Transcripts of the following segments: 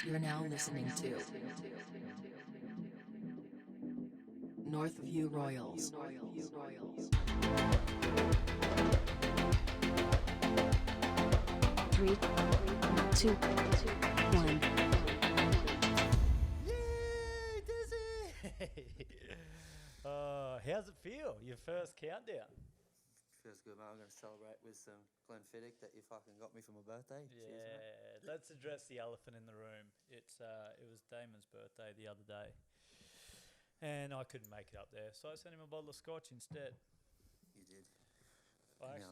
You're now listening to Northview Royals. Three, two, one. Yay, Dizzy! How's it feel? Your first countdown? Feels good, mate. I'm going to celebrate with some Glenfiddich that you fucking got me for my birthday. Yeah, Cheers, mate. let's address the elephant in the room. It was Damon's birthday the other day, and I couldn't make it up there, so I sent him a bottle of scotch instead. You did. I Now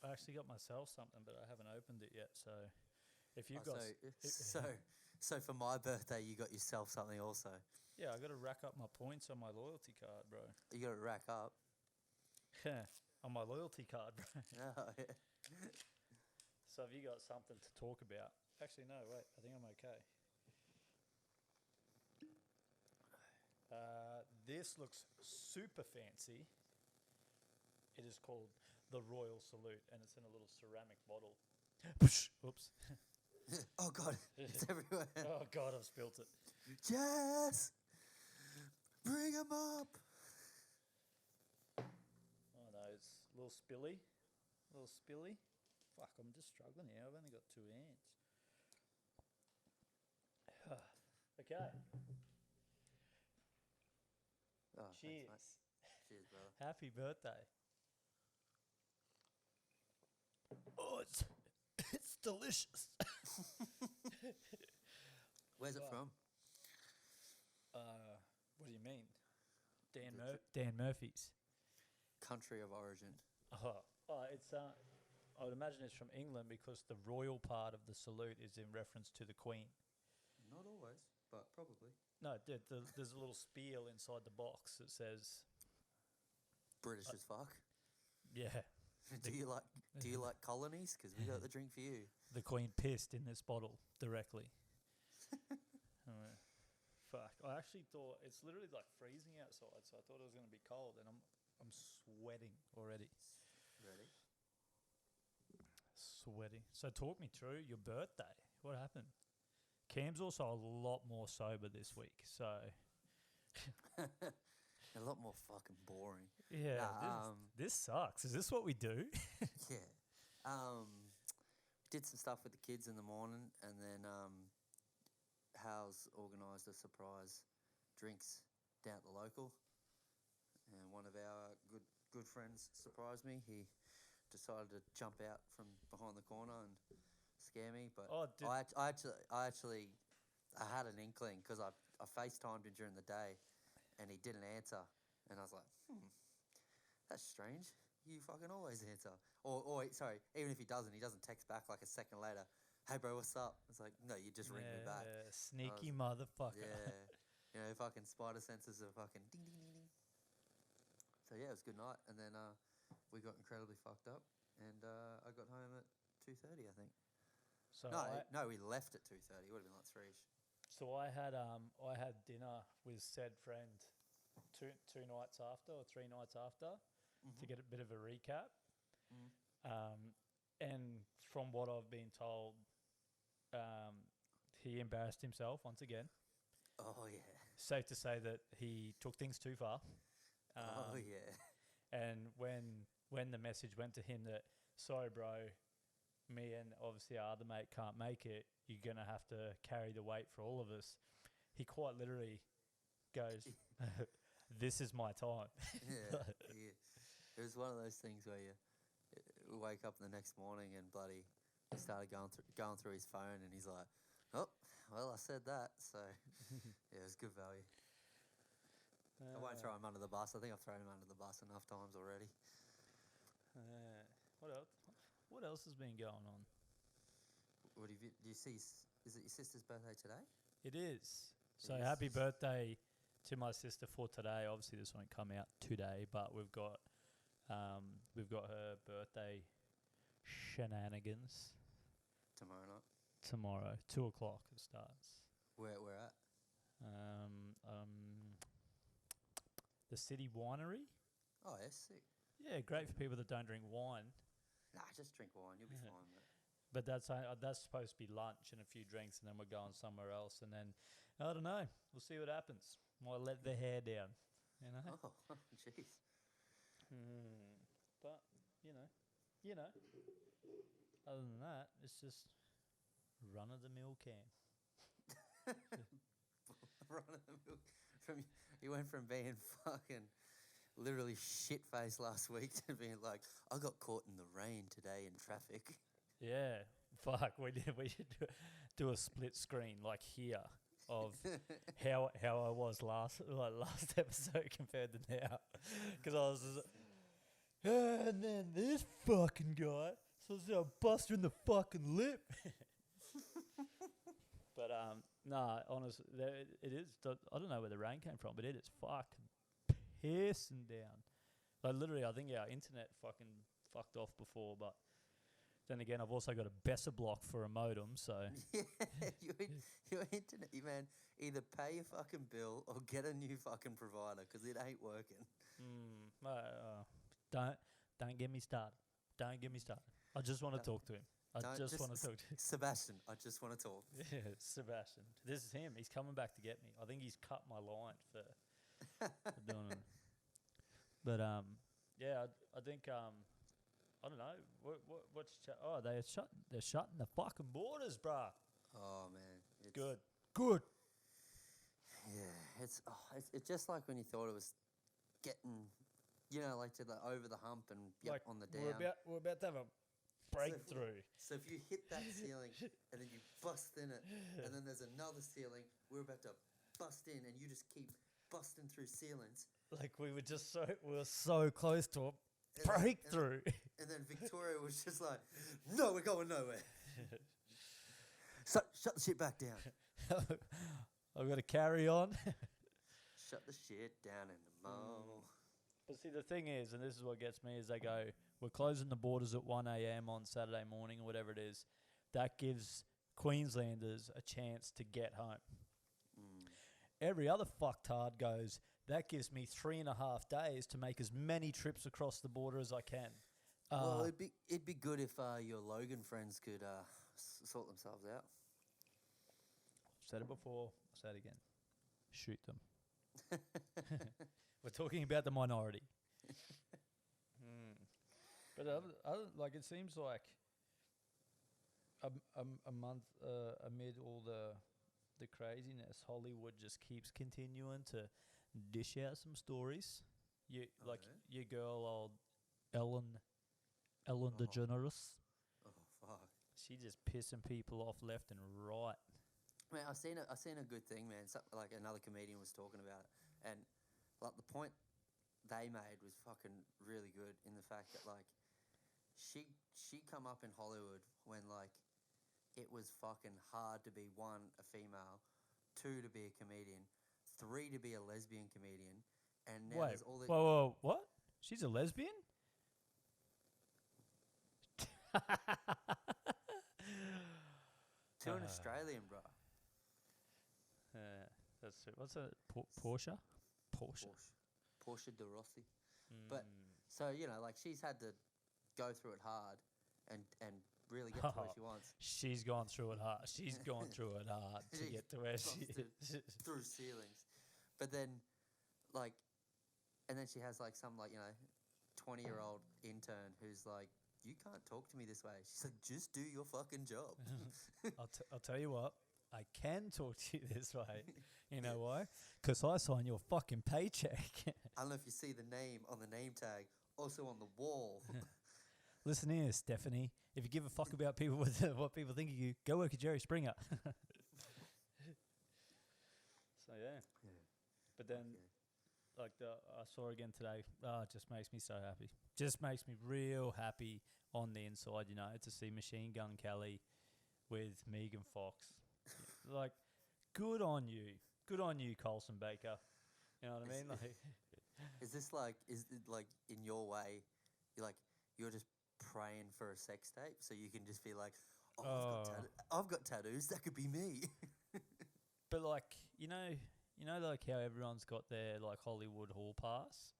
actually got myself something, but I haven't opened it yet. So, if you've Oh, got so for my birthday, you got yourself something also. yeah, I got to rack up my points on my loyalty card, bro. You got to rack up. On my loyalty card, bro. Oh, yeah. So have you got something to talk about? Actually, no, wait. I think I'm okay. This looks super fancy. It is called the Royal Salute, and it's in a little ceramic bottle. Oops. Oh, God. It's everywhere. Oh, God, I've spilt it. Jess! Bring him up! Oh, no, it's a little spilly. Fuck, I'm just struggling here. I've only got 2 hands. Okay. Oh, Cheers. thanks, mate. Cheers, brother. Happy birthday. Oh, it's delicious. Where's it from? What do you mean? Dan Murphy's. Country of origin. It's I would imagine it's from England because the royal part of the salute is in reference to the Queen. Not always, but probably. No, there's a little spiel inside the box that says, British as fuck. yeah, Do you like colonies? Because we got the drink for you. the Queen pissed in this bottle directly. Fuck, I actually thought it's literally like freezing outside, so I thought it was going to be cold, and I'm sweating already. Ready? Sweaty. So talk me through your birthday. What happened? Cam's also a lot more sober this week, so A lot more fucking boring. yeah, Nah, this sucks. Is this what we do? Yeah. Did some stuff with the kids in the morning, and then Hal's organised a surprise drinks down at the local, and one of our good friends surprised me. He decided to jump out from behind the corner and scare me, but I actually had an inkling because I FaceTimed him during the day, and he didn't answer, and I was like, that's strange. You fucking always answer. Or sorry, even if he doesn't text back like a second later. Hey bro, what's up? It's like, no, you just ring me back. Sneaky motherfucker. Yeah, fucking spider senses are fucking ding ding ding ding. So yeah, it was a good night, and then we got incredibly fucked up, and I got home at 2:30, I think. So No, we left at 2:30. It would have been like 3ish. So I had dinner with said friend 2 nights after or 3 nights after to get a bit of a recap. And from what I've been told, he embarrassed himself once again. Oh yeah. Safe to say that he took things too far. Oh yeah. And when the message went to him that, sorry bro, me and obviously our other mate can't make it, you're going to have to carry the weight for all of us, he quite literally goes, this is my time. Yeah. It was one of those things where you wake up the next morning and bloody he started going through his phone, and he's like, oh, well, I said that. So, yeah, it was good value. I won't throw him under the bus. I think I've thrown him under the bus enough times already. What else? What else has been going on? Do you see? Is it your sister's birthday today? It is. So happy birthday to my sister for today. Obviously, this won't come out today, but we've got her birthday shenanigans Tomorrow night. tomorrow, 2:00 it starts. Where at? The City Winery. Oh, yeah, sick. Yeah, great for people that don't drink wine. Nah, just drink wine. You'll be fine, mate. But that's supposed to be lunch and a few drinks, and then we're going somewhere else. And then I don't know. We'll see what happens. Might let the hair down. You know. Oh, jeez. But you know. Other than that, it's just run of the mill camp. Run of the mill. You went from being fucking literally shit faced last week to being like, I got caught in the rain today in traffic. Yeah, fuck. We should do a split screen like here of how I was last episode compared to now, because I was just, and then this fucking guy, so I bust her in the fucking lip. But nah, honestly, it is. I don't know where the rain came from, but it is fucking pissing down. Like literally, I think our internet fucking fucked off before, but then again, I've also got a Besser block for a modem, so Yeah, your internet, man. Either pay your fucking bill or get a new fucking provider because it ain't working. don't get me started. Don't get me started. I just want to talk to him. I just want to talk to him. Sebastian, I just want to talk. Yeah, Sebastian. This is him. He's coming back to get me. I think he's cut my line for doing it. But yeah, I think I don't know they're shutting the fucking borders, bruh. Oh man, it's Good. Yeah, it's just like when you thought it was getting, like to the over the hump and Like on the down. we're about to have a breakthrough. So if you hit that ceiling and then you bust in it, and then there's another ceiling, we're about to bust in, and you just keep busting through ceilings. Like we were so close to a breakthrough. And then Victoria was just like, "No, we're going nowhere. Shut the shit back down. I've got to carry on." Shut the shit down in the mall." But see, the thing is, and this is what gets me, is they go, we're closing the borders at 1 a.m. on Saturday morning or whatever it is. That gives Queenslanders a chance to get home. Every other fucktard goes, that gives me 3.5 days to make as many trips across the border as I can. Well, it'd be good if your Logan friends could sort themselves out. I've said it before, I'll say it again. Shoot them. We're talking about the minority. But like it seems like a month amid all the craziness, Hollywood just keeps continuing to dish out some stories. Your girl, old Ellen DeGeneres. Oh fuck! She just pissing people off left and right. Man, I seen a good thing, man. Like another comedian was talking about it, and like the point they made was fucking really good in the fact that like she come up in Hollywood when like it was fucking hard to be 1, a female, 2, to be a comedian, 3, to be a lesbian comedian, and now Wait, there's all the whoa, what? She's a lesbian? to an Australian, bro. That's it. What's it? Portia De Rossi. But so like she's had to go through it hard and really get to where she wants. She's gone through it hard. She's gone through it hard to get to where she is. Through ceilings. But then like, and then she has like some 20-year-old intern who's like, "You can't talk to me this way." She's like, "Just do your fucking job." I'll tell you what, I can talk to you this way. You know why? Because I sign your fucking paycheck. I don't know if you see the name on the name tag, also on the wall. Listen here, Stephanie. If you give a fuck about people with what people think of you, go work at Jerry Springer. So yeah. But then, I saw again today. It just makes me so happy. Just makes me real happy on the inside, to see Machine Gun Kelly with Megan Fox. Like, good on you. Good on you, Colson Baker. You know what I mean? Like, is it like in your way, you're just praying for a sex tape so you can just be like, I've got tattoos, that could be me. But like, like how everyone's got their like Hollywood hall pass.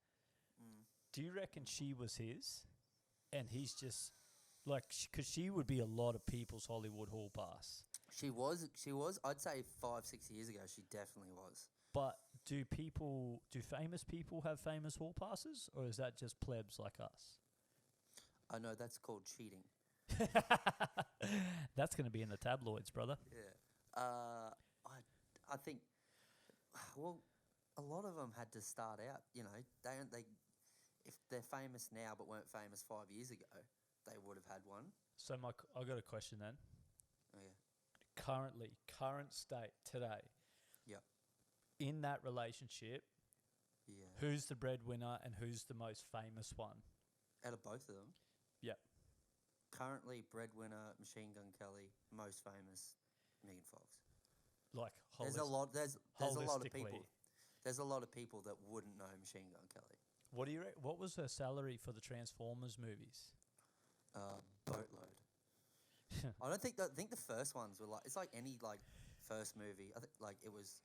Do you reckon she was his, and he's just like, because she would be a lot of people's Hollywood hall pass. She was. I'd say 5-6 years ago, she definitely was. But do famous people have famous hall passes, or is that just plebs like us? I know that's called cheating. That's going to be in the tabloids, brother. Yeah. I think. Well, a lot of them had to start out. You know, they if they're famous now but weren't famous 5 years ago, they would have had one. So, I got a question then. Oh yeah. Current state today. Yep. In that relationship, Yeah. who's the breadwinner and who's the most famous one? Out of both of them. Yep. Currently, breadwinner Machine Gun Kelly, most famous Megan Fox. Like, There's a lot. There's a lot of holistically. people. There's a lot of people that wouldn't know Machine Gun Kelly. What was her salary for the Transformers movies? Boatload. I don't think that. I think the first ones were like, it's like any like first movie. I think like it was,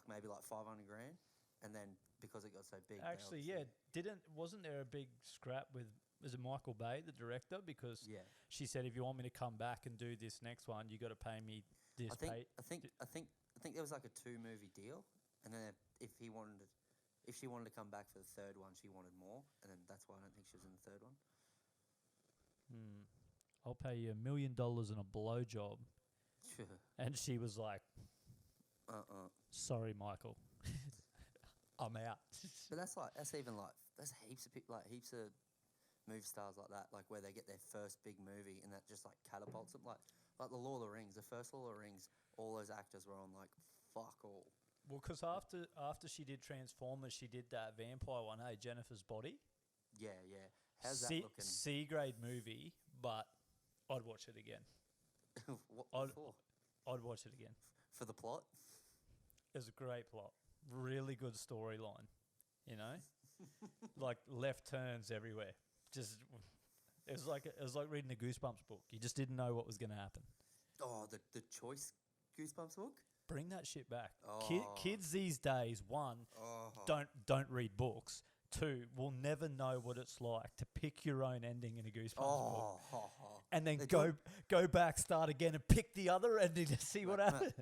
maybe like 500 grand, and then because it got so big. Actually, yeah, wasn't there a big scrap with, was it Michael Bay, the director? Because Yeah. she said, if you want me to come back and do this next one, you got to pay me this. I think there was like a 2-movie deal, and then if she wanted to come back for the third one, she wanted more, and then that's why I don't think she was in the third one. I'll pay you $1 million and a blowjob. And she was like, sorry, Michael. I'm out. But that's heaps of movie stars like that, like where they get their first big movie and that just like catapults them. Like the Lord of the Rings, the first Lord of the Rings, all those actors were on like fuck all. Well, because after she did Transformers, she did that vampire one, hey, Jennifer's Body. Yeah. How's that looking? C-grade movie, but I'd watch it again. What for? I'd watch it again. For the plot? It was a great plot. Really good storyline, you know? Like left turns everywhere. Just it was like reading a Goosebumps book. You just didn't know what was going to happen. Oh, the Choice Goosebumps book? Bring that shit back. Oh. Kids these days, one, don't read books. Two, will never know what it's like to pick your own ending in a Goosebumps book. And then go back, start again, and pick the other ending to see what happened.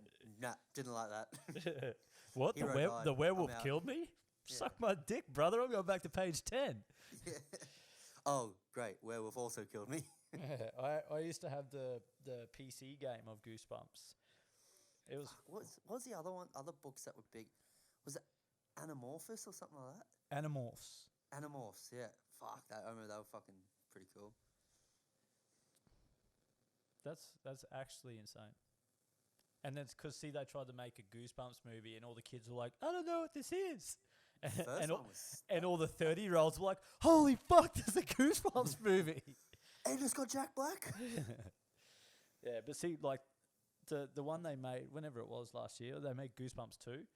Nah, didn't like that. What? The werewolf killed me? Yeah. Suck my dick, brother. I'm going back to page 10. Yeah. Oh, great. Werewolf also killed me. I used to have the PC game of Goosebumps. It was What's the other one? Other books that were big? Was it Animorphous or something like that? Animorphs. Animorphs, yeah. Fuck that. I remember they were fucking pretty cool. That's actually insane. And then, because, see, they tried to make a Goosebumps movie and all the kids were like, I don't know what this is. And all the 30-year-olds were like, holy fuck, there's a Goosebumps movie. And it's got Jack Black? Yeah, but see, like, the one they made, whenever it was last year, they made Goosebumps 2.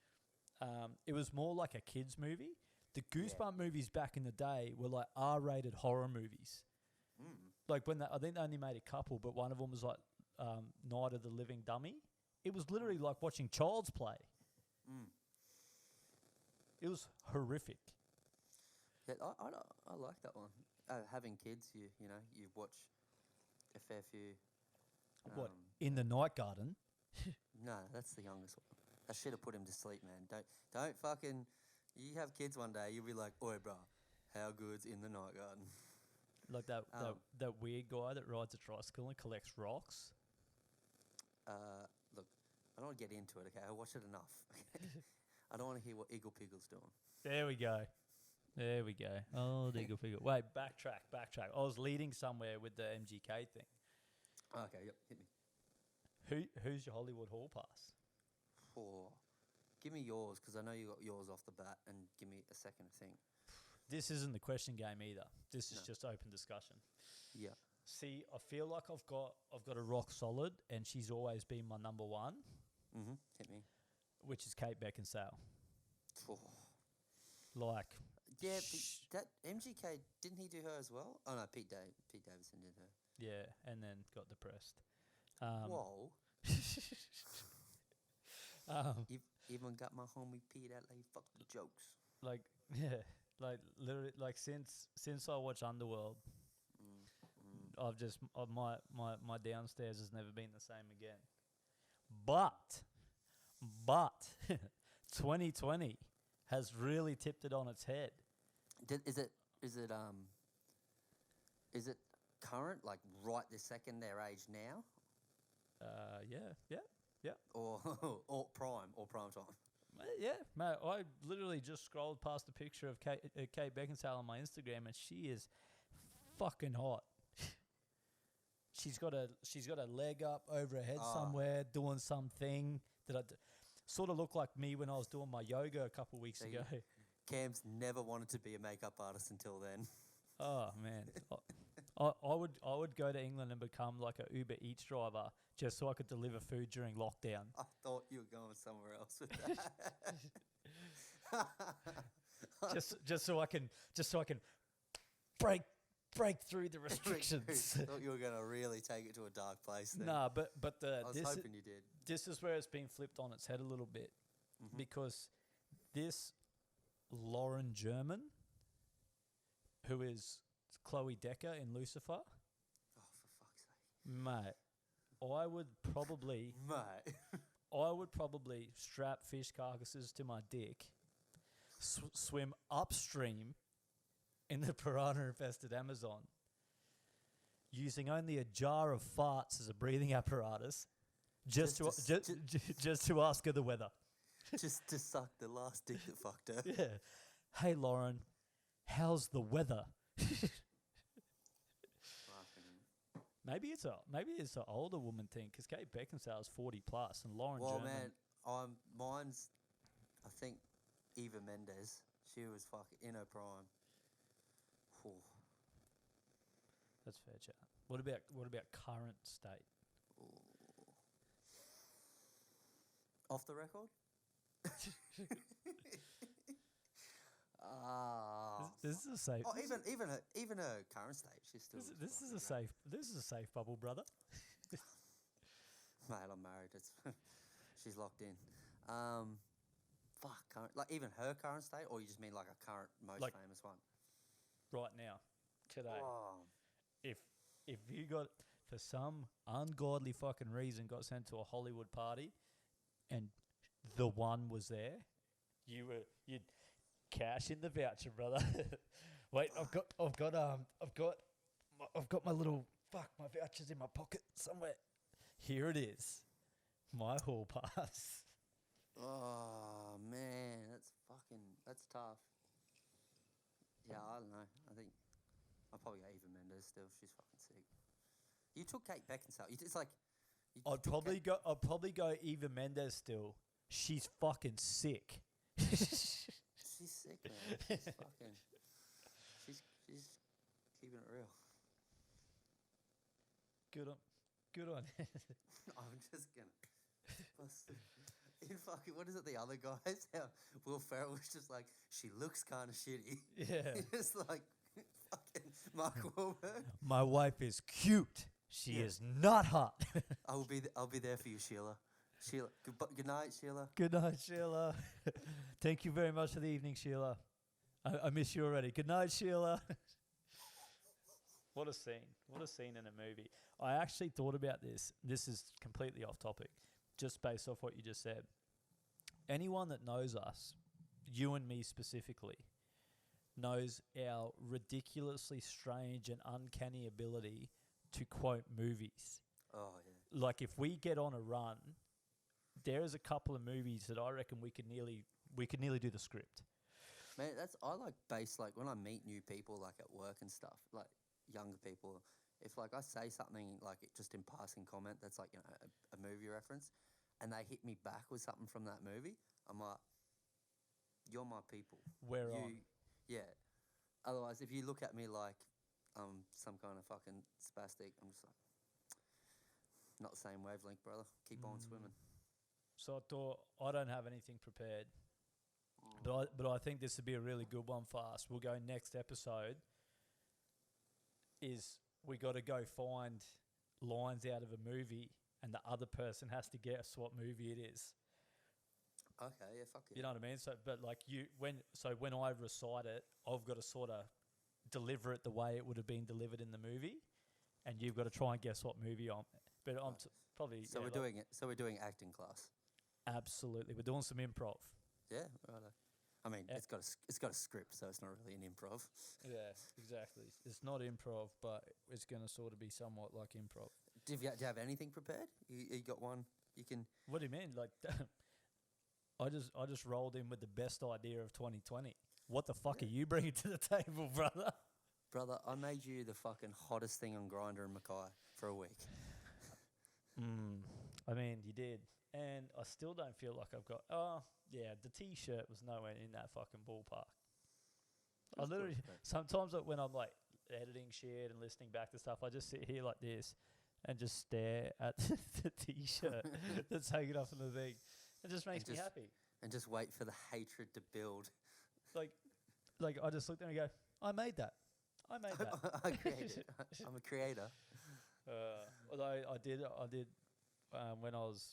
It was more like a kids' movie. The Goosebumps movies back in the day were like R-rated horror movies. Like I think they only made a couple, but one of them was like Night of the Living Dummy. It was literally like watching Child's Play. It was horrific. Yeah, I like that one. Having kids, you watch a fair few. What, in the Night Garden? No, that's the youngest one. I should have put him to sleep, man. Don't fucking. You have kids one day, you'll be like, oi, bro, how good's in the Night Garden? Like that weird guy that rides a tricycle and collects rocks. Look, I don't want to get into it, okay? I watched it enough. I don't want to hear what Eagle Piggle's doing. There we go. Oh, Eagle Piggle. Wait, backtrack. I was leading somewhere with the MGK thing. Okay, yep, hit me. Who's your Hollywood Hall Pass? Give me yours, because I know you got yours off the bat, and give me a second to think. This isn't the question game either. This is just open discussion. Yeah. See, I feel like I've got a rock solid, and she's always been my number one. Hit me. Which is Kate Beckinsale. Oh. Like. Yeah, that MGK, didn't he do her as well? Oh no, Pete Davidson did her. Yeah, and then got depressed. Whoa. Even got my homie Pete out like fuck the jokes. Like, yeah, like literally, like since I watched Underworld, I've just my downstairs has never been the same again. But 2020 has really tipped it on its head. Is it current, like right this second, their age now, Yeah. or or prime time? Yeah, mate. I literally just scrolled past a picture of Kate Beckinsale on my Instagram, and she is fucking hot. she's got a leg up over her head somewhere, doing something that sort of looked like me when I was doing my yoga a couple weeks So ago. Cam's never wanted to be a makeup artist until then. Oh man, I would go to England and become like a Uber Eats driver just so I could deliver food during lockdown. I thought you were going somewhere else with that. just so I can break through the restrictions. I thought you were going to really take it to a dark place then. Nah, but I was hoping you did. This is where it's been flipped on its head a little bit, because this Lauren German, who is Chloe Decker in Lucifer, Oh, for fuck's sake. mate, I would probably strap fish carcasses to my dick, swim upstream in the piranha-infested Amazon, using only a jar of farts as a breathing apparatus, just to ask her the weather. Just to suck the last dick that fucked her. Yeah. Hey, Lauren, how's the weather? Maybe it's an older woman thing, because Kate Beckinsale is 40 plus, and Lauren German. Man, mine's, I think, Eva Mendes. She was fucking in her prime. Whew. That's fair chat. What about current state? Ooh. Off the record? This is a safe. Oh, even her current state, she's still. This is a safe bubble, brother. Mate, I'm married. She's locked in. Current, like even her current state, or you just mean like a current most Like- famous one? Right now, today. Oh, If you got, for some ungodly fucking reason, got sent to a Hollywood party, and the one was there, you'd cash in the voucher, brother. Wait, I've got my little my voucher's in my pocket somewhere. Here it is, my hall pass. oh man, that's tough. Yeah, I don't know. I think I'll probably go Eva Mendes still. She's fucking sick. You took Kate Beckinsale. It's like I'd probably go Eva Mendes still. She's fucking sick. She's sick, man. She's keeping it real. Good on. I'm just gonna. In fucking, what is it? The other guys, how Will Ferrell was just like, she looks kind of shitty. Yeah. Just like fucking Mark Wahlberg. My wife is cute. She is not hot. I'll be there for you, Sheila. Sheila, good night, Sheila. Good night, Sheila. Thank you very much for the evening, Sheila. I miss you already. Good night, Sheila. What a scene. What a scene in a movie. I actually thought about this. This is completely off topic, just based off what you just said. Anyone that knows us, you and me specifically, knows our ridiculously strange and uncanny ability to quote movies. Oh yeah. Like if we get on a run, there is a couple of movies that I reckon we could nearly do the script. Man, I like base, like when I meet new people, like at work and stuff, like younger people. If like I say something like just in passing comment that's like, you know, a movie reference, and they hit me back with something from that movie, I'm like, you're my people. Where on? Yeah. Otherwise, if you look at me like some kind of fucking spastic, I'm just like, not the same wavelength, brother. Keep on swimming. So I thought I don't have anything prepared, but I think this would be a really good one for us. We'll go next episode. Is we got to go find lines out of a movie, and the other person has to guess what movie it is. Okay, yeah, fuck it. You know what I mean? So, but like when I recite it, I've got to sort of deliver it the way it would have been delivered in the movie, and you've got to try and guess what movie I'm. But I'm Right. probably So yeah, we're like, doing it. So we're doing acting class. absolutely. We're doing some improv. Yeah, right. I mean, Yeah. it's got a script, so it's not really an improv. Yeah, exactly. It's not improv, but it's going to sort of be somewhat like improv. Do you have anything prepared? You got one? You can. What do you mean? Like, I just rolled in with the best idea of 2020. What the fuck Yeah. are you bringing to the table, brother? Brother, I made you the fucking hottest thing on Grindr and Mackay for a week. I mean, you did, and I still don't feel like I've got. Oh, yeah, the T-shirt was nowhere in that fucking ballpark. I That's literally good. sometimes when I'm like editing shit and listening back to stuff, I just sit here like this and just stare at the T-shirt that's hanging off in the thing. It just makes me just- happy. And just wait for the hatred to build. Like I just look there and go, I made that. I made that. I created. I'm a creator. Although I did when I was,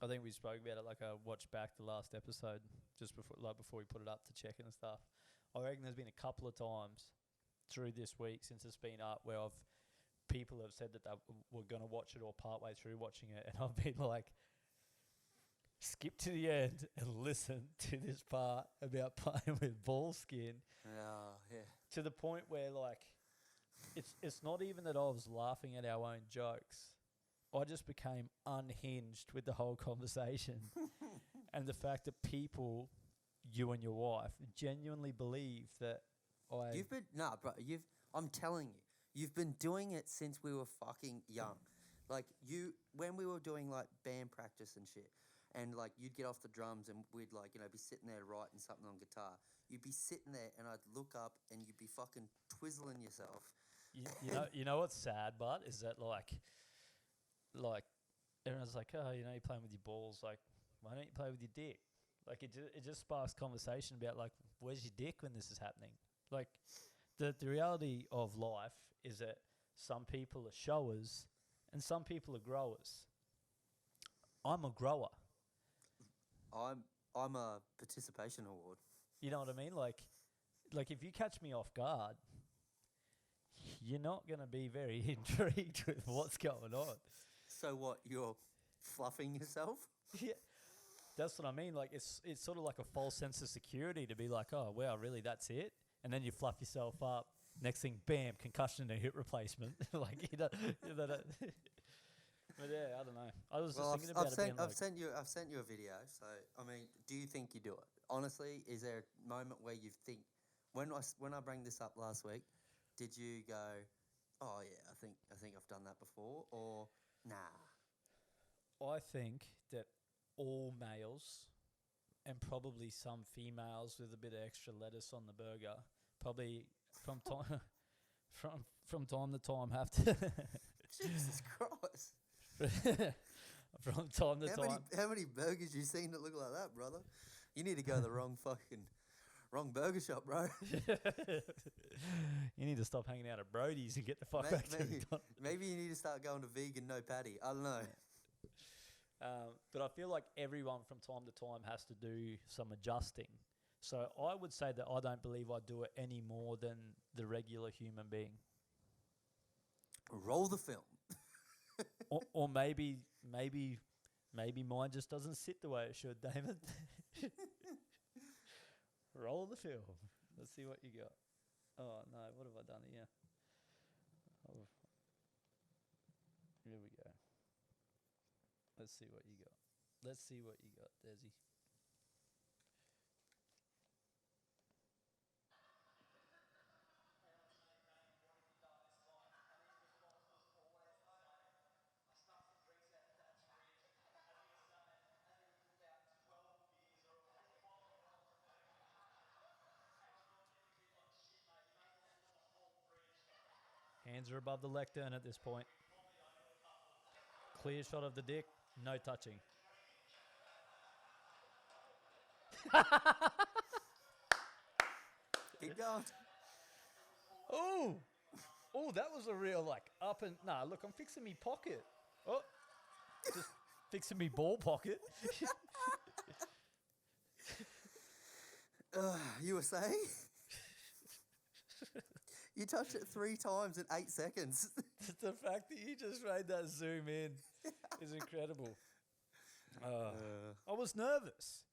I think we spoke about it. Like I watched back the last episode just before we put it up to check and stuff. I reckon there's been a couple of times through this week since it's been up where people have said that they were going to watch it or partway through watching it, and I've been like, skip to the end and listen to this part about playing with ball skin. Oh, yeah. To the point where like it's not even that I was laughing at our own jokes. I just became unhinged with the whole conversation. And the fact that people, you and your wife, genuinely believe that You've been bro. I'm telling you, you've been doing it since we were fucking young. Like when we were doing like band practice and shit, and like you'd get off the drums and we'd like be sitting there writing something on guitar. You'd be sitting there and I'd look up and you'd be fucking twizzling yourself. you know what's sad, but is that like everyone's like, oh, you're playing with your balls. Like, why don't you play with your dick? Like it just sparks conversation about like, where's your dick when this is happening? Like the reality of life is that some people are showers and some people are growers. I'm a grower. I'm a participation award. You know what I mean? Like if you catch me off guard, you're not going to be very intrigued with what's going on. So what? You're fluffing yourself? Yeah, that's what I mean. Like it's sort of like a false sense of security to be like, oh wow, really, that's it? And then you fluff yourself up. Next thing, bam, concussion and hip replacement. Like But yeah, I don't know. I was just thinking about it. I've sent you a video. So I mean, do you think you do it? Honestly, is there a moment where you think when I bring this up last week, did you go, oh yeah, I think I've done that before, or nah? I think that all males and probably some females with a bit of extra lettuce on the burger probably from time from time to time have to. Jesus Christ. From time to time. How many burgers you seen that look like that, brother? You need to go to the wrong burger shop, bro. You need to stop hanging out at Brody's and get the fuck back to McDonald's. Maybe you need to start going to vegan, no patty. I don't know. But I feel like everyone from time to time has to do some adjusting. So I would say that I don't believe I do it any more than the regular human being. Roll the film. or maybe mine just doesn't sit the way it should, David. Roll the film. Let's see what you got. Oh no, what have I done here? Oh, here we go. Let's see what you got. Desi. Hands are above the lectern at this point. Clear shot of the dick, no touching. Keep going. Oh, that was a real like up and nah. Look, I'm fixing me pocket. Oh, just fixing me ball pocket. You were saying? You touched it 3 times in 8 seconds. The fact that you just made that zoom in is incredible. I was nervous.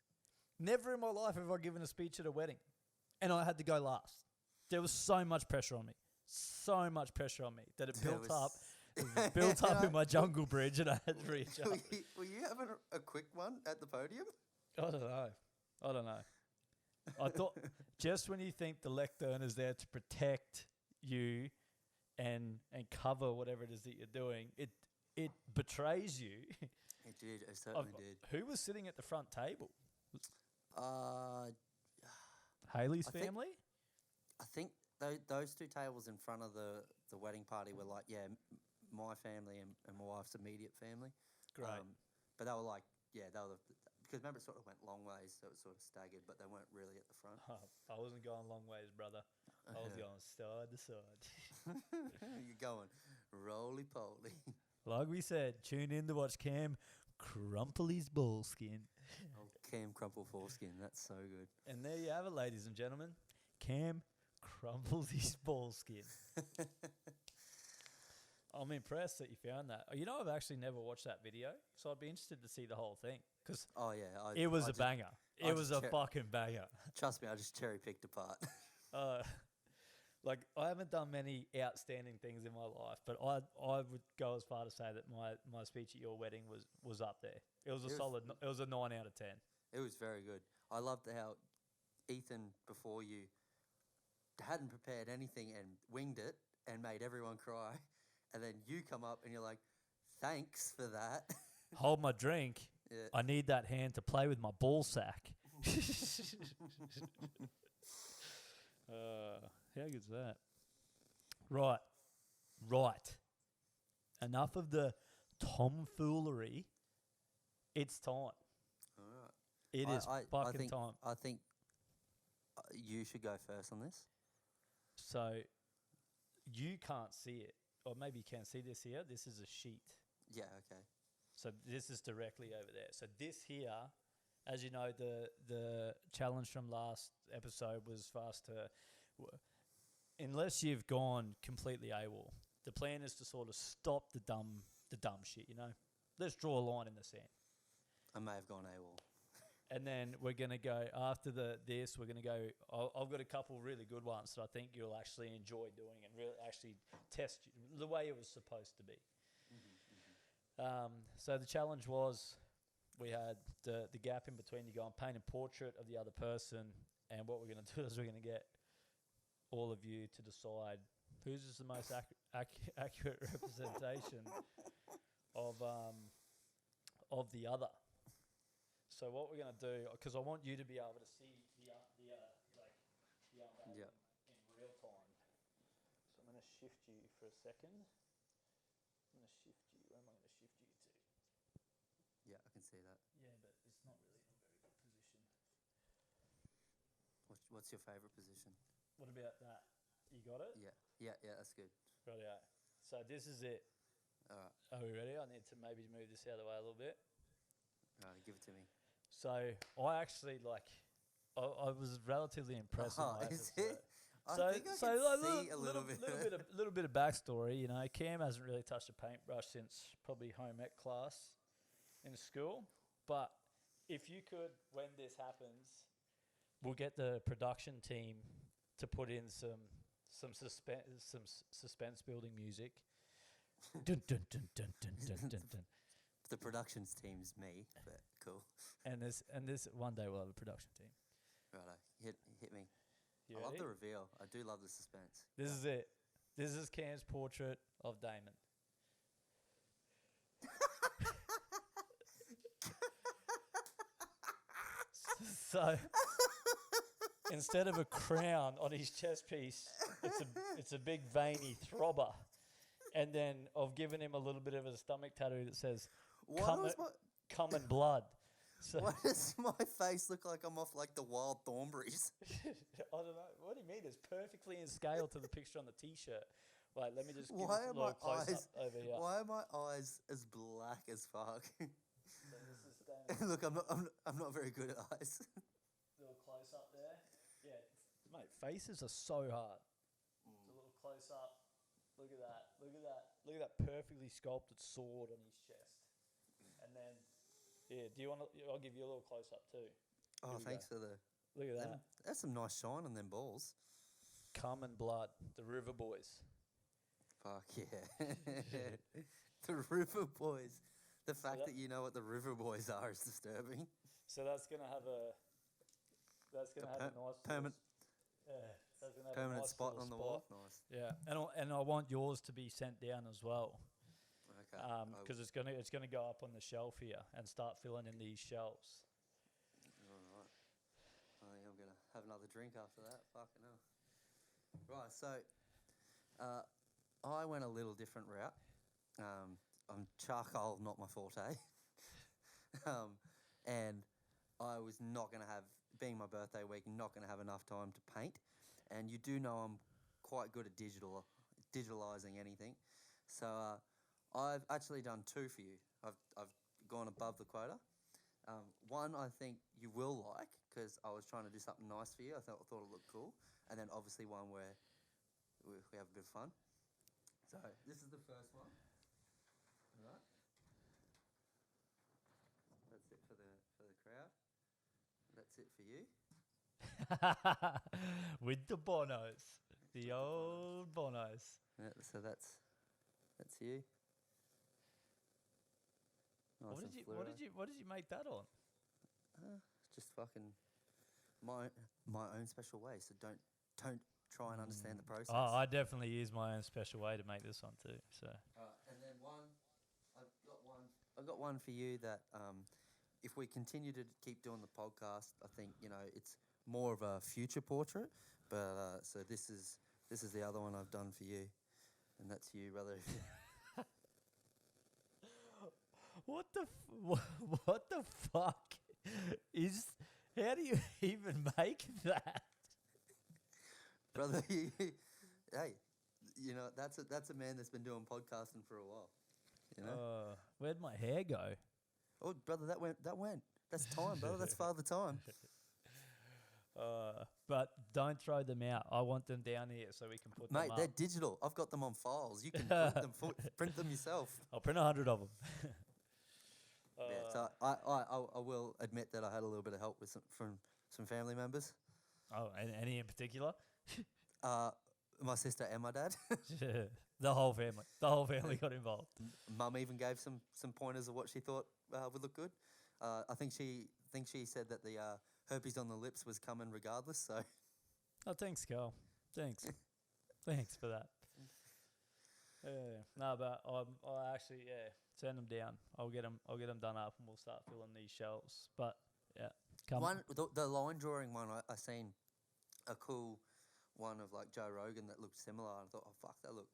Never in my life have I given a speech at a wedding, and I had to go last. There was so much pressure on me, that it There built was- up. It built up in my jungle bridge, and I had to reach up. Were you having a quick one at the podium? I don't know. I thought just when you think the lectern is there to protect you and cover whatever it is that you're doing, it betrays you. It did. It certainly did. Who was sitting at the front table? I Haley's think- family? I think those 2 tables in front of the wedding party were like, my family and my wife's immediate family. Great. But they were like, they were because remember it sort of went long ways, so it was sort of staggered, but they weren't really at the front. I wasn't going long ways, brother. I was going side to side. You're going roly poly. Like we said, tune in to watch Cam crumple his ball skin. Oh, Cam Crumple Foreskin, that's so good. And there you have it, ladies and gentlemen. Cam crumples his ball skin. I'm impressed that you found that. You know, I've actually never watched that video, so I'd be interested to see the whole thing because Oh yeah, it was a just- banger. I It was just a fucking banger. Trust me, I just cherry picked apart. Like I haven't done many outstanding things in my life, but I would go as far to say that my speech at your wedding was up there. It was a solid. It was a 9 out of 10. It was very good. I loved how Ethan, before you, hadn't prepared anything and winged it and made everyone cry. And then you come up and you're like, thanks for that. Hold my drink. Yeah. I need that hand to play with my ball sack. How good's that? Right. Enough of the tomfoolery. It's time. All right. It is fucking think, time. I think you should go first on this. So you can't see it, or maybe you can see this here. This is a sheet. Yeah, okay. So this is directly over there. So this here, as you know, the challenge from last episode was for us to, unless you've gone completely AWOL, the plan is to sort of stop the dumb shit. You know, let's draw a line in the sand. I may have gone AWOL. And then we're going to go, after this, we're going to go, I've got a couple really good ones that I think you'll actually enjoy doing and really actually test you, the way it was supposed to be. So the challenge was, we had the gap in between. You go and paint a portrait of the other person, and what we're going to do is we're going to get all of you to decide whose is the most accurate representation of the other. So what we're going to do, because I want you to be able to see the unveiling in real time. So I'm going to shift you for a second. I'm going to shift you. Where am I going to shift you to? Yeah, I can see that. Yeah, but it's not really in a very good position. What's your favourite position? What about that? You got it? Yeah, that's good. Rightio. So this is it. All right, Are we ready? I need to maybe move this out of the way a little bit. give it to me. So I actually I was relatively impressed with my Is efforts. it? I think I can see a little bit. Little bit of backstory. You know, Cam hasn't really touched a paintbrush since probably home ec class in school. But if you could, when this happens, we'll get the production team to put in some suspense building music. Dun, dun, dun, dun, dun, dun, dun, dun. The productions team's me, but cool. And this one day we'll have a production team. Righto, hit me. You I love ready? the reveal. I do love the suspense. This is it. This is Cam's portrait of Damon. So instead of a crown on his chest piece, it's a big veiny throbber. And then I've given him a little bit of a stomach tattoo that says "Come and blood." So Why does my face look like I'm off like the wild Thornberries? I don't know. What do you mean? It's perfectly in scale to the picture on the T-shirt. Wait, let me just give Why a are little my close eyes? up over here. Why are my eyes as black as fuck? So this is Damon's Look, I'm not very good at eyes. little close up there. Yeah, mate, faces are so hard. It's a little close up. Look at that. Look at that. Look at that perfectly sculpted sword on his chest. And then, yeah, do you want to? I'll give you a little close up too. Oh, Here we thanks go. for the. Look at that. That's some nice shine on them balls. Common blood. The River Boys. Fuck yeah. The River Boys. The fact that- that you know what the River Boys are is disturbing. So that's gonna have a. That's gonna have a nice permanent Yeah, that's gonna have permanent a nice spot little on the spot. wall. Nice. Yeah, and I want yours to be sent down as well. Okay. Because it's gonna go up on the shelf here and start filling in these shelves. All right. I think I'm gonna have another drink after that. Fucking hell. Right. So, I went a little different route. Charcoal, not my forte. And I was not going to have, being my birthday week, not going to have enough time to paint. And you do know I'm quite good at digitalising anything. So I've actually done two for you. I've gone above the quota. One I think you will like because I was trying to do something nice for you. I thought it looked cool. And then obviously one where we have a bit of fun. So this is the first one. All right. That's it for the crowd. That's it for you. With the bonos, the old bonos. Yeah, so that's you. Nice What and did you make that on? just fucking my own special way. So don't try and understand the process. Oh, I definitely use my own special way to make this one too. So And then I've got one for you that if we continue to keep doing the podcast, I think it's more of a future portrait. But so this is the other one I've done for you, and that's you, brother. what the fuck is? How do you even make that? Brother, hey, that's a man that's been doing podcasting for a while. Where'd my hair go? Oh, brother, that went. That's time, brother. That's father time. But don't throw them out. I want them down here so we can put Mate, them up. they're digital. I've got them on files. You can print them yourself. I'll print 100 of them. Yeah, so I will admit that I had a little bit of help with from some family members. Oh, any in particular? My sister and my dad. The whole family. The whole family got involved. Mum even gave some pointers of what she thought would look good. I think she said that the herpes on the lips was coming regardless. So. Oh, thanks, Carl. Thanks. Thanks for that. No, but I actually send them down. I'll get them done up, and we'll start filling these shelves. But yeah, the line drawing one I seen a cool one of like Joe Rogan that looked similar. I thought, oh fuck, that look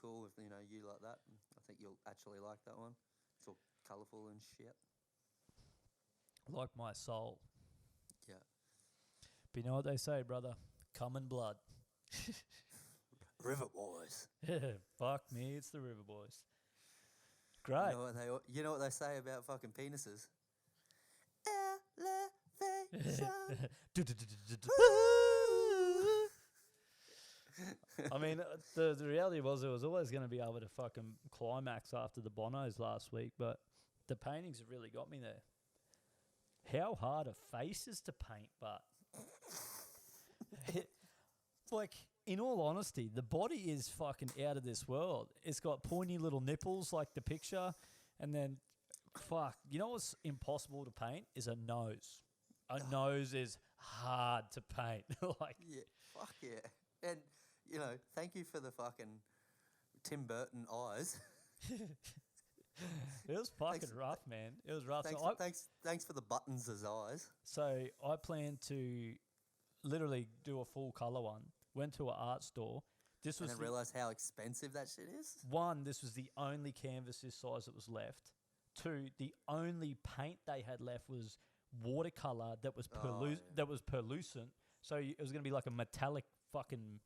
cool if you like that. And I think you'll actually like that one. It's all colourful and shit. like my soul. Yeah. But you know what they say, brother? Common blood. River Boys. Fuck me, it's the River Boys. Great. You know what they say about fucking penises? Elevation. I mean, the reality was it was always going to be able to fucking climax after the Bonos last week, but the paintings have really got me there. How hard are faces to paint, but like, in all honesty, the body is fucking out of this world. It's got pointy little nipples like the picture, and then, fuck, you know what's impossible to paint is a nose. A nose is hard to paint. Like, yeah, fuck yeah. And, thank you for the fucking Tim Burton eyes. it was fucking Thanks. rough, man. It was rough. Thanks for the buttons as eyes. So I plan to literally do a full colour one. Went to an art store. This was And then realise how expensive that shit is. one. This was the only canvas this size that was left. Two, the only paint they had left was watercolor that was that was perlucent. So it was going to be like a metallic painting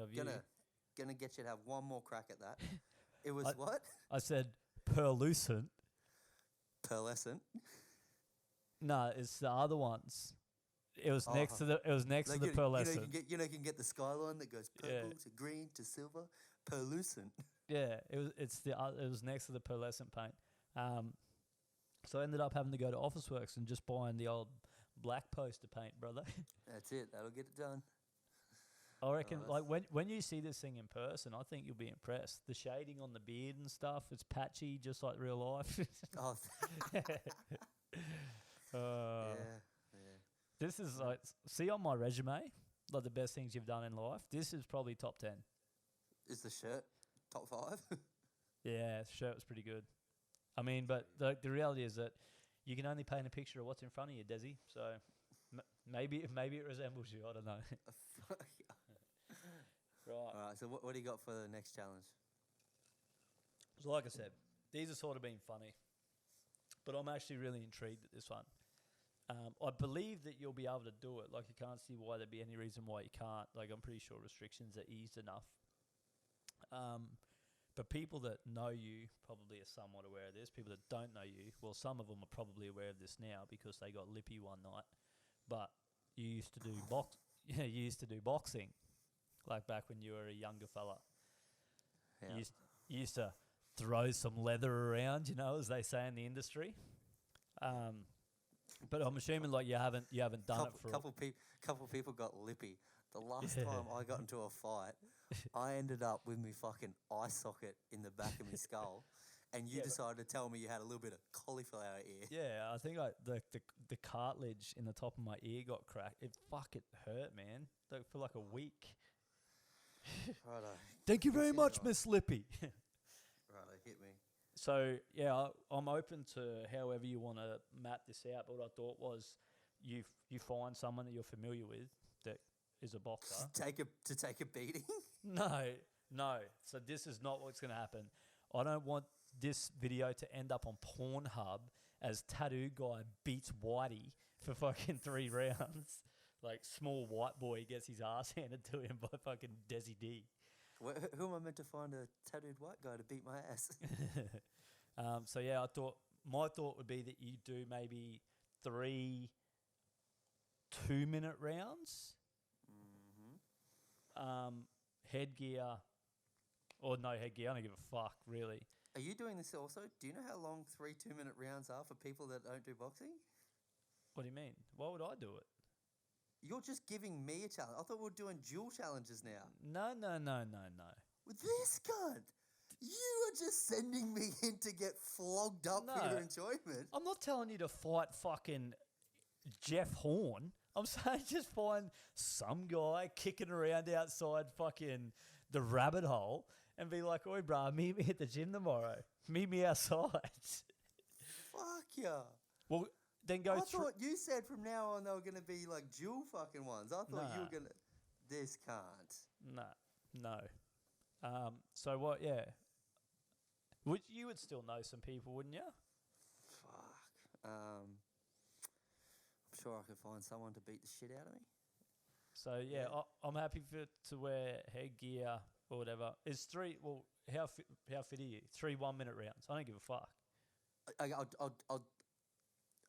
of you. Gonna get you to have one more crack at that. It was what? I said perlucent. Pearlescent. No, it's the other ones. It was next to the. It was next Like to the pearlescent. you can get the skyline that goes purple Yeah. to green to silver, pearlescent. Yeah, it was. It's the. It was next to the pearlescent paint. So I ended up having to go to Officeworks and just buying the old black poster paint, brother. That's it. That'll get it done. I reckon, that's- like when you see this thing in person, I think you'll be impressed. The shading on the beard and stuff, it's patchy, just like real life. Oh, Uh, yeah. This is like, see on my resume, like the best things you've done in life. This is probably top 10. Is the shirt top 5? Yeah, the shirt was pretty good. I mean, but the reality is that you can only paint a picture of what's in front of you, Desi. So maybe it resembles you. I don't know. Right. All right. So what do you got for the next challenge? So like I said, these are sort of been funny, but I'm actually really intrigued at this one. I believe that you'll be able to do it. Like, you can't see why there'd be any reason why you can't. Like, I'm pretty sure restrictions are eased enough. But people that know you probably are somewhat aware of this. People that don't know you, well, some of them are probably aware of this now because they got lippy one night. But you used to do you used to do boxing, like back when you were a younger fella. Yeah. You used to throw some leather around, as they say in the industry. But I'm assuming like you haven't done it for couple people got lippy. The last time I got into a fight, I ended up with me fucking eye socket in the back of my skull, and you decided to tell me you had a little bit of cauliflower ear. Yeah, I think the cartilage in the top of my ear got cracked. It hurt, man. Like, for like a week. Righto. Thank you very Sounds much, right. Miss Lippy. Righto, hit me. So yeah, I'm open to however you want to map this out. But what I thought was, you find someone that you're familiar with that is a boxer. To take a beating? No. So this is not what's going to happen. I don't want this video to end up on Pornhub as tattoo guy beats Whitey for fucking 3 rounds. Like, small white boy gets his ass handed to him by fucking Desi D. Who am I meant to find a tattooed white guy to beat my ass? So yeah, my thought would be that you do maybe 3 2-minute rounds. Headgear, or no headgear. I don't give a fuck, really. Are you doing this also? Do you know how long 3 2-minute rounds are for people that don't do boxing? What do you mean? Why would I do it? You're just giving me a challenge. I thought we were doing dual challenges now. No. With this cunt, you are just sending me in to get flogged up for No. your enjoyment. I'm not telling you to fight fucking Jeff Horn. I'm saying just find some guy kicking around outside fucking the rabbit hole and be like, oi, bruh, meet me at the gym tomorrow. Meet me outside. Fuck yeah. Well, then go I through. thought you said from now on they were going to be like dual fucking ones. I thought you Nah. were going to... This can't. No. So what? Yeah. You would still know some people, wouldn't you? Fuck. I'm sure I could find someone to beat the shit out of me. So yeah, Yeah. I'm happy to wear headgear or whatever. Is 3? Well, how fit are you? 3 1-minute rounds. I don't give a fuck.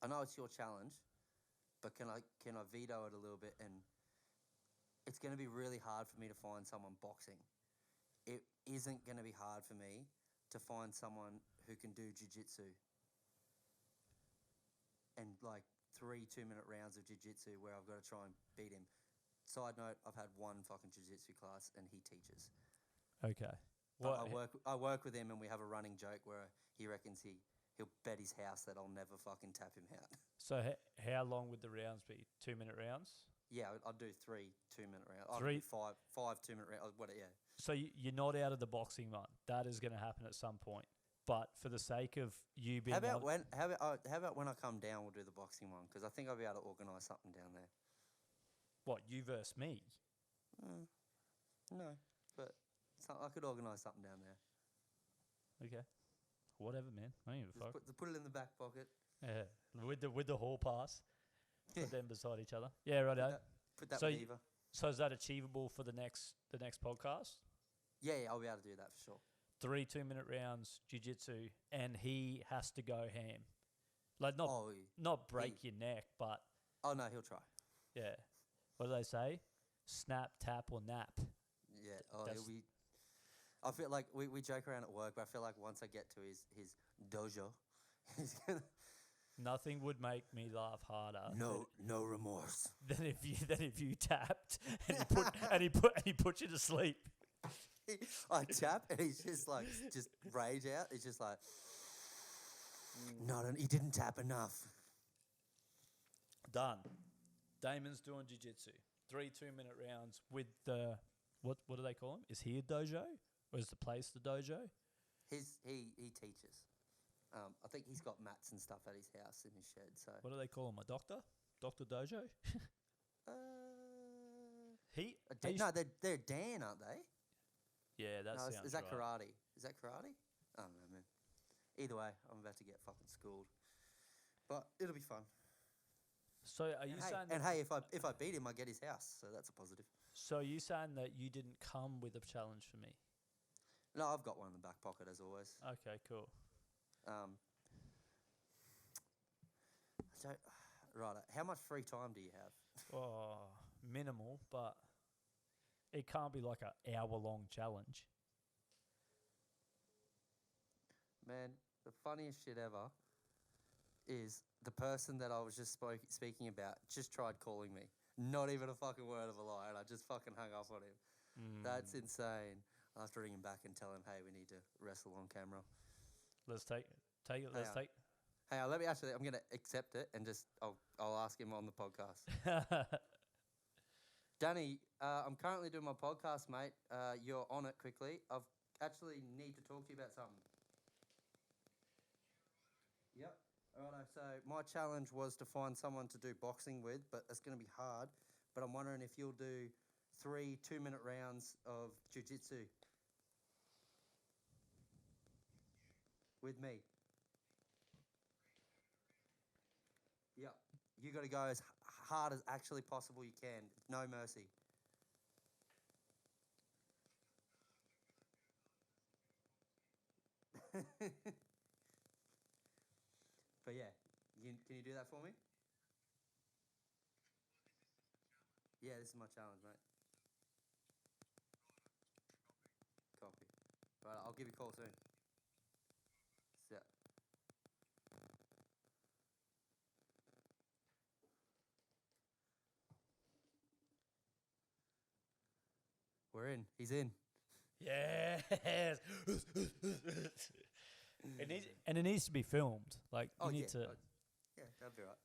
I know it's your challenge, but can I veto it a little bit? And it's going to be really hard for me to find someone boxing. It isn't going to be hard for me to find someone who can do jiu-jitsu. And like 3 2-minute rounds of jiu-jitsu where I've got to try and beat him. Side note, I've had one fucking jiu-jitsu class and he teaches. Okay. I work with him and we have a running joke where he reckons he'll bet his house that I'll never fucking tap him out. So how long would the rounds be? 2-minute rounds? Yeah, I'll do 3 2-minute rounds. I'll 3 do five 2-minute rounds. What? Yeah. So you're not out of the boxing run. That is going to happen at some point. But for the sake of you being How about when I come down, we'll do the boxing one because I think I'll be able to organise something down there. What, you versus me? No, but I could organise something down there. Okay. Whatever, man. I don't give a Just fuck. put it in the back pocket. Yeah. With the hall pass. Put them beside each other. Yeah, right. Put that So with Eva. So is that achievable for the next podcast? Yeah, I'll be able to do that for sure. 3 2-minute rounds, jiu-jitsu, and he has to go ham. Like, not break your neck, but... Oh, no, he'll try. Yeah. What do they say? Snap, tap, or nap. Yeah. Oh, That's- he'll be. I feel like we joke around at work, but I feel like once I get to his dojo, he's gonna Nothing would make me laugh harder no remorse. than if you tapped and he put you to sleep. I tap and he's just like just rage out. He's just like, no, he didn't tap enough. Done. Damon's doing jiu-jitsu. 3 2-minute rounds with the what do they call him? Is he a dojo? Or is the place the dojo? He teaches. I think he's got mats and stuff at his house in his shed. So What do they call him? A doctor? Dr. Dojo? He no, they're Dan, aren't they? Yeah, that No, sounds is that right. karate? Is that karate? I don't know, man. Either way, I'm about to get fucking schooled, but it'll be fun. So are you saying that, Hey, if I beat him, I get his house, so that's a positive. so are you saying that you didn't come with a challenge for me? No, I've got one in the back pocket as always. Okay, cool. So, right, how much free time do you have? Oh, minimal, but it can't be like an hour-long challenge. Man, the funniest shit ever is the person that I was just speaking about just tried calling me. Not even a fucking word of a lie, and I just fucking hung up on him. That's insane. I'll have to ring him back and tell him, hey, we need to wrestle on camera. Let's take it. Let's take. Hey, let me I'm going to accept it and just, I'll ask him on the podcast. Danny, I'm currently doing my podcast, mate. You're on it quickly. I've actually need to talk to you about something. Yep. Alright, so my challenge was to find someone to do boxing with, but it's going to be hard. But I'm wondering if you'll do 3 2-minute rounds of jiu-jitsu with me. Yep. You got to go as hard as actually possible you can. No mercy. But yeah, can you do that for me? Yeah, this is my challenge, mate. Copy. Right, I'll give you a call soon. Yeah. We're in. He's in. Yes. It needs to be filmed. Like you need to. Yeah, that'll be right.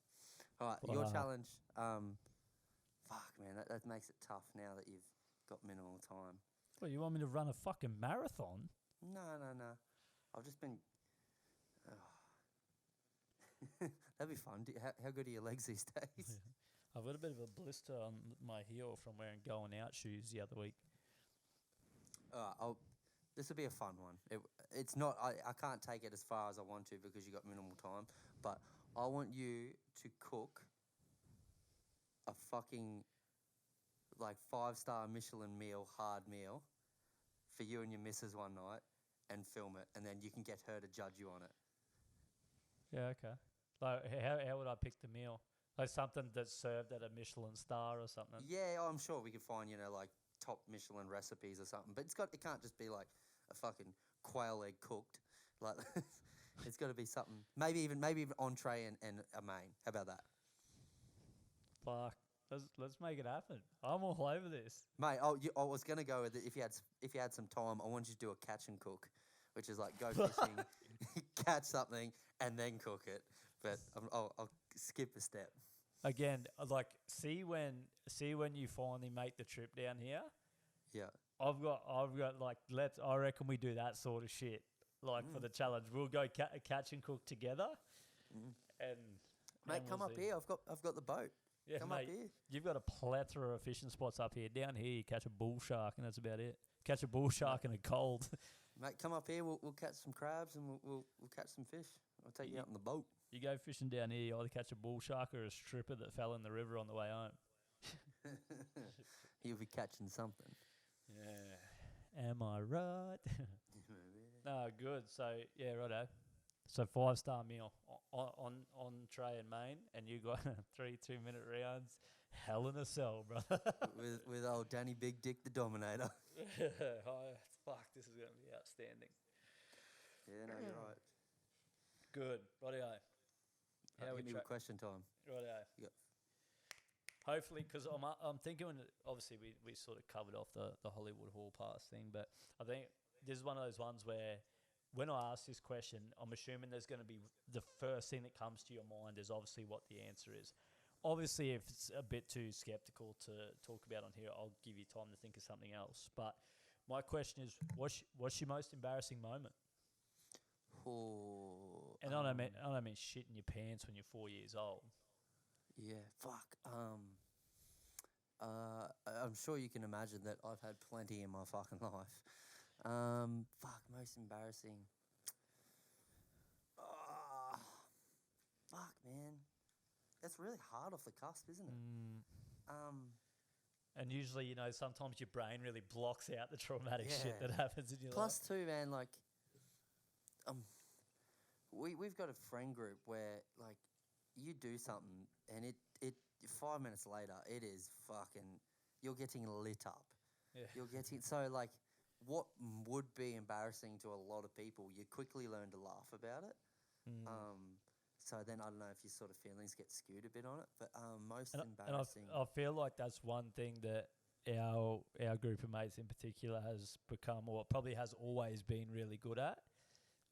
All right, your challenge. Fuck, man, that makes it tough now that you've got minimal time. Well, you want me to run a fucking marathon? No. I've just been. That'd be fun. How good are your legs these days? I've got a bit of a blister on my heel from wearing going out shoes the other week. This will be a fun one. It's not. I can't take it as far as I want to because you got minimal time. But I want you to cook a fucking like 5-star Michelin meal, hard meal, for you and your missus one night, and film it, and then you can get her to judge you on it. Yeah, okay. Like, how would I pick the meal? Like something that's served at a Michelin star or something? Yeah, I'm sure we could find like top Michelin recipes or something. But it can't just be like a fucking quail egg cooked. Like it's got to be something. Maybe even entree and a main. How about that? Fuck. Let's make it happen. I'm all over this. Mate, I was gonna go with it if you had some time. I want you to do a catch and cook, which is like go fishing, catch something, and then cook it. But I'll skip a step. Again, like see when you finally make the trip down here. Yeah. I've got like I reckon we do that sort of shit like for the challenge. We'll go catch and cook together, and Mate, we'll come up see. here. I've got the boat. Yeah, Come mate, up here. you've got a plethora of fishing spots up here. Down here, you catch a bull shark, and that's about it. Catch a bull shark in a cold. Mate, come up here. We'll catch some crabs and we'll catch some fish. I'll take you out on the boat. You go fishing down here, you either catch a bull shark or a stripper that fell in the river on the way home. You'll be catching something. Yeah. Am I right? No, good. So, yeah, righto. So 5-star meal on Trey and Main, and you got 3 2-minute rounds. Hell in a cell, brother. with old Danny Big Dick the Dominator. Oh, fuck, this is going to be outstanding. Yeah, no, you're right. Good. Rightio. How we Hit me with question time. Rightio. Yep. Hopefully, because I'm thinking, obviously, we sort of covered off the Hollywood Hall Pass thing, but I think this is one of those ones where when I ask this question, I'm assuming there's going to be the first thing that comes to your mind is obviously what the answer is. Obviously, if it's a bit too skeptical to talk about on here, I'll give you time to think of something else. But my question is, what's your most embarrassing moment? Oh, And I don't mean shitting your pants when you're 4 years old. yeah, fuck. I'm sure you can imagine that I've had plenty in my fucking life. Fuck, most embarrassing. Oh, fuck, man. That's really hard off the cusp, isn't it? And usually, you know, sometimes your brain really blocks out the traumatic shit Yeah. that happens in your Plus, life. too, man, like, we've got a friend group where, like, you do something and it 5 minutes later, it is fucking, you're getting lit up. Yeah. You're getting, so, like, what would be embarrassing to a lot of people, you quickly learn to laugh about it. So then I don't know if your sort of feelings get skewed a bit on it, but most embarrassing. I feel like that's one thing that our group of mates in particular has become, or probably has always been really good at,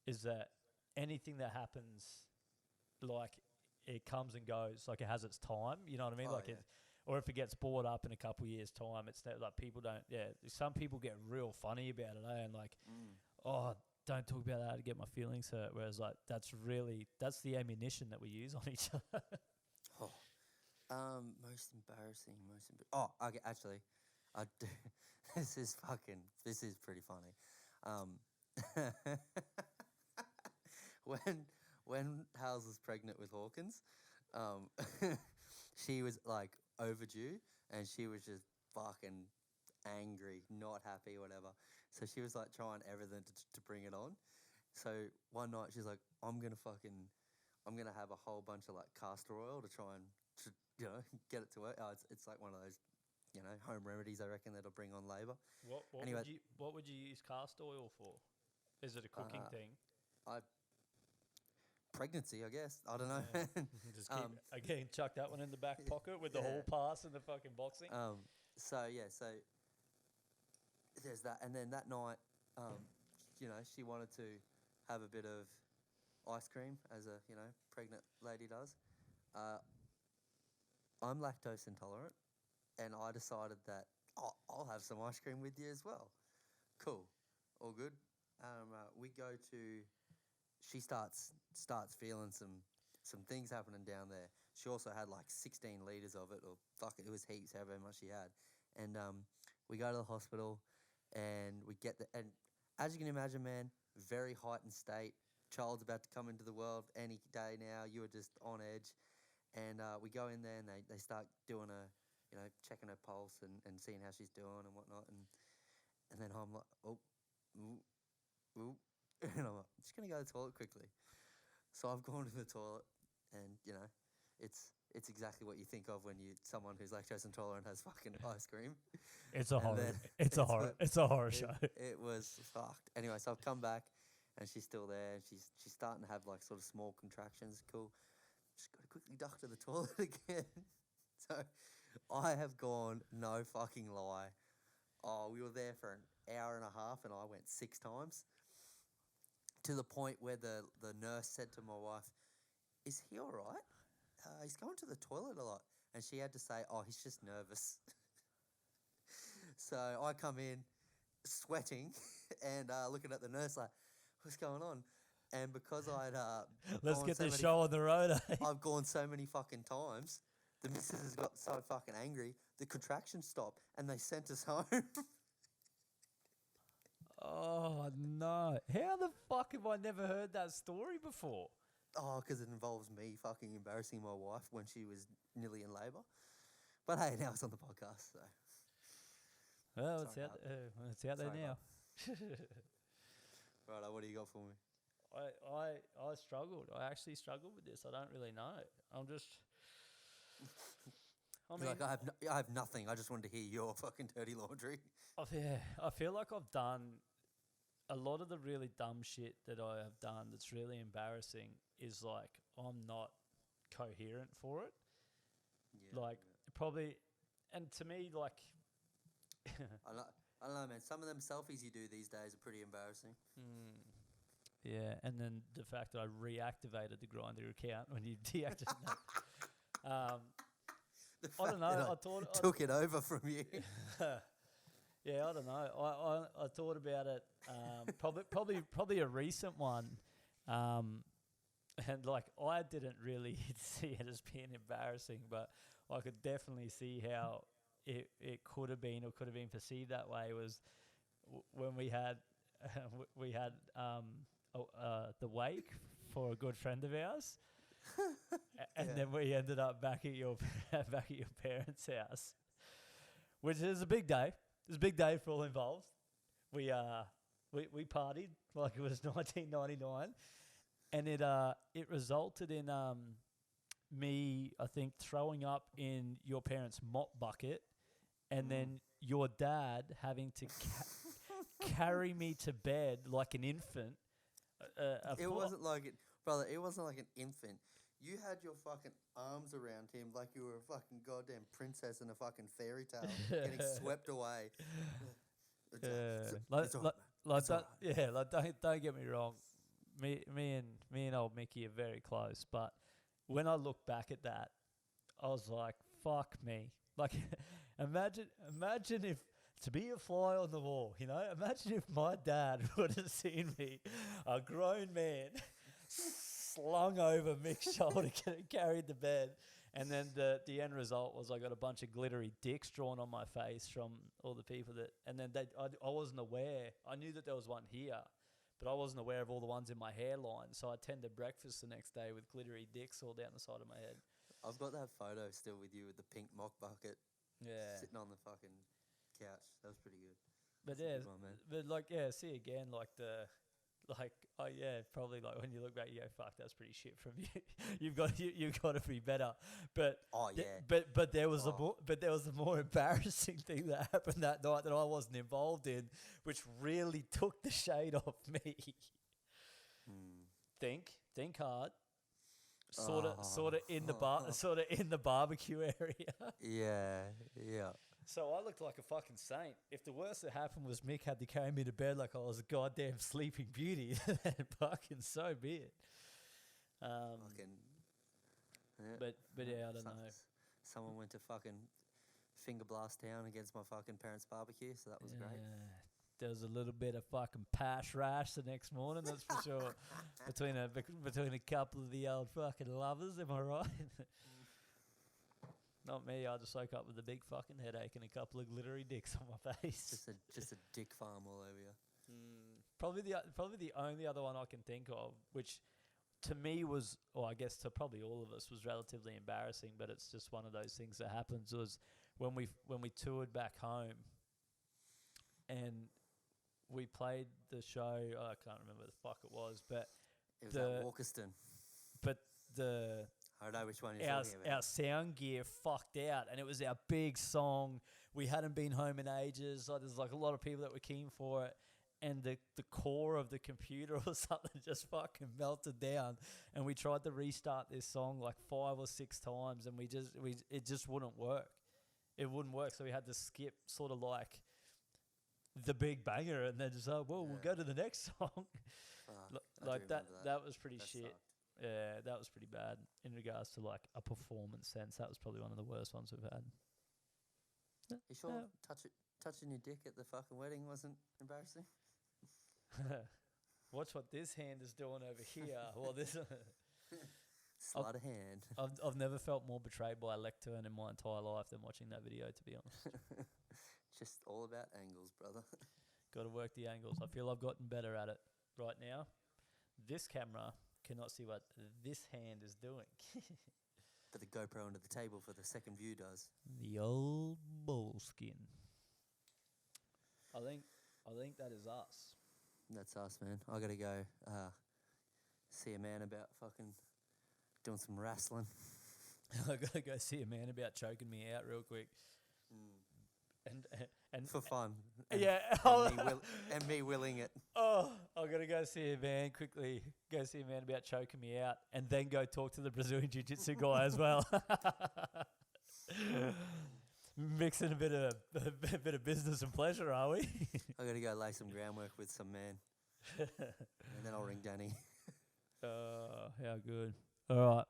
is that anything that happens, like, it comes and goes, like it has its time. You know what I mean? Oh, like yeah. or if it gets brought up in a couple of years' time, it's that, like, people don't. Yeah, some people get real funny about it, and like, oh, don't talk about that to get my feelings hurt. Whereas, like, that's the ammunition that we use on each other. Most embarrassing, oh, okay, actually, I do. This is pretty funny. When Hals was pregnant with Hawkins, she was like overdue, and she was just fucking angry, not happy, whatever. So she was like trying everything to bring it on. So one night she's like, I'm gonna have a whole bunch of like castor oil to try and get it to work. Oh, it's like one of those, home remedies, I reckon, that'll bring on labour. Anyway, What would you use castor oil for? Is it a cooking thing? Pregnancy, I guess. I don't know. Yeah. Just keep, again, chuck that one in the back pocket with the hall pass and the fucking boxing. So there's that, and then that night, she wanted to have a bit of ice cream, as a pregnant lady does. I'm lactose intolerant, and I decided that I'll have some ice cream with you as well. Cool, all good. We go to. She starts feeling some things happening down there. She also had like 16 litres of it, or fuck it was heaps, however much she had. And we go to the hospital, and we get and as you can imagine, man, very heightened state. Child's about to come into the world any day now. You are just on edge. And we go in there, and they start doing checking her pulse and seeing how she's doing and whatnot. And then I'm like, ooh. And I'm like, I'm just going to go to the toilet quickly. So I've gone to the toilet, and, it's exactly what you think of when someone who's lactose intolerant has fucking ice cream. It's a horror. It's a horror show. It was fucked. Anyway, so I've come back, and she's still there, and she's starting to have like sort of small contractions. Cool. Just got to quickly duck to the toilet again. So I have gone, no fucking lie. Oh, we were there for an hour and a half, and I went 6 times. To the point where the nurse said to my wife, "Is he all right? He's going to the toilet a lot." And she had to say, "Oh, he's just nervous." So I come in sweating and looking at the nurse like, "What's going on?" And because I'd let's get this show on the road. I've gone so many fucking times, the missus has got so fucking angry, the contractions stopped, and they sent us home. Oh, no. How the fuck have I never heard that story before? Oh, because it involves me fucking embarrassing my wife when she was nearly in labour. But hey, now it's on the podcast, so. Well, Sorry, it's out there now. Righto, what do you got for me? I struggled. I actually struggled with this. I don't really know. I'm just. I You're mean, like, I have nothing. I just wanted to hear your fucking dirty laundry. I feel like I've done a lot of the really dumb shit that I have done that's really embarrassing is like I'm not coherent for it. Yeah. Like probably, and to me, like, I don't know, man. Some of them selfies you do these days are pretty embarrassing. yeah, and then the fact that I reactivated the Grinder account when you deactivated. The I don't know. fact that I thought took it over from you. yeah, I don't know. I thought about it. Probably a recent one, and like I didn't really see it as being embarrassing, but I could definitely see how it could have been or could have been perceived that way. Was when we had we had the wake for a good friend of ours. And Yeah. then we ended up back at your parents' house, which is a big day. It was a big day for all involved. We partied like it was 1999, and it resulted in me, I think, throwing up in your parents' mop bucket, and then your dad having to carry me to bed like an infant. It wasn't like it, brother. It wasn't like an infant. You had your fucking arms around him like you were a fucking goddamn princess in a fucking fairy tale, getting swept away. It's all- it's all right, man. It's all right. Yeah, like don't get me wrong. Me and old Mickey are very close, but when I look back at that, I was like, fuck me. Like imagine if to be a fly on the wall, you know? Imagine if my dad would have seen me, a grown man, slung over Mick's shoulder, carried to bed. And then the end result was I got a bunch of glittery dicks drawn on my face from all the people that... And then I wasn't aware. I knew that there was one here, but I wasn't aware of all the ones in my hairline. So I attended breakfast the next day with glittery dicks all down the side of my head. I've got that photo still with you with the pink mock bucket. Yeah. Sitting on the fucking couch. That was pretty good. But That's a yeah, good one, man. but like, see again, probably like when you look back, you go, fuck, that's pretty shit from you. you've got to be better. But Oh, yeah. but there was a more embarrassing thing that happened that night that I wasn't involved in, which really took the shade off me. Think hard. Sort of in the barbecue area. Yeah. So I looked like a fucking saint. If the worst that happened was Mick had to carry me to bed like I was a goddamn sleeping beauty, then fucking so be it. Fucking. Yeah. But yeah, I don't know. Someone went to fucking finger blast town against my fucking parents' barbecue, so that was great. There was a little bit of fucking pash rash the next morning, that's for sure. between a couple of the old fucking lovers, am I right? Not me. I just woke up with a big fucking headache and a couple of glittery dicks on my face. Just a dick farm all over you. Probably the only other one I can think of, which to me was, or I guess to probably all of us, was relatively embarrassing. But it's just one of those things that happens. Was when we toured back home, and we played the show. I can't remember the fuck it was, but It was at Walkerston. But the I don't know which one you're talking about. Our sound gear fucked out, and it was our big song. We hadn't been home in ages. So there's like a lot of people that were keen for it, and the core of the computer or something just fucking melted down, and we tried to restart this song like 5 or 6 times, and it just wouldn't work. It wouldn't work, so we had to skip sort of like the big banger, and then just we'll go to the next song. Like that was pretty shit. Sucked. Yeah, that was pretty bad in regards to like a performance sense. That was probably one of the worst ones we've had. You sure touching your dick at the fucking wedding wasn't embarrassing? Watch what this hand is doing over here. Well, this Sleight of hand. I've never felt more betrayed by a lectern in my entire life than watching that video, to be honest. Just all about angles, brother. Got to work the angles. I feel I've gotten better at it right now. This camera cannot see what this hand is doing. But the GoPro under the table for the second view does. The old bullskin. I think that is us. That's us, man. I gotta go see a man about fucking doing some wrestling. I gotta go see a man about choking me out real quick. And For fun. yeah, And me willing it. oh, I gotta go see a man quickly. Go see a man about choking me out, and then go talk to the Brazilian Jiu-Jitsu guy as well. Mixing a bit of business and pleasure, are we? I gotta go lay some groundwork with some man, and then I'll ring Danny. How good. All right.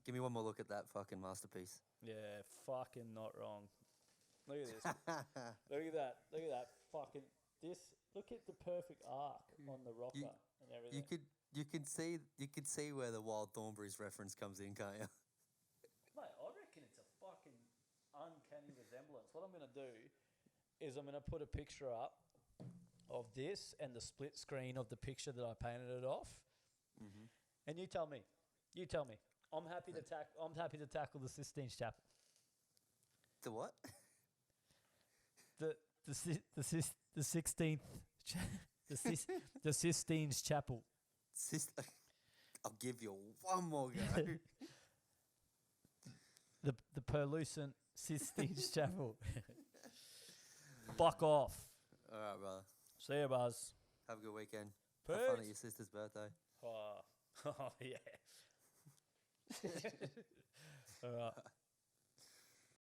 Give me one more look at that fucking masterpiece. Yeah, fucking not wrong. Look at this. Look at that. Look at that. Fucking this. Look at the perfect arc on the rocker and everything. You could see where the Wild Thornberrys reference comes in, can't you? Mate, I reckon it's a fucking uncanny resemblance. What I'm gonna do is I'm gonna put a picture up of this and the split screen of the picture that I painted it off. Mm-hmm. And you tell me. I'm happy to tackle the Sistine Chapel. The what? The 16th the Sistine's Chapel. I'll give you one more go. the Perlucent Sistine's Chapel. Fuck off. All right, brother. See you, Buzz. Have a good weekend. Peace. Have fun at your sister's birthday. Oh yeah. All right.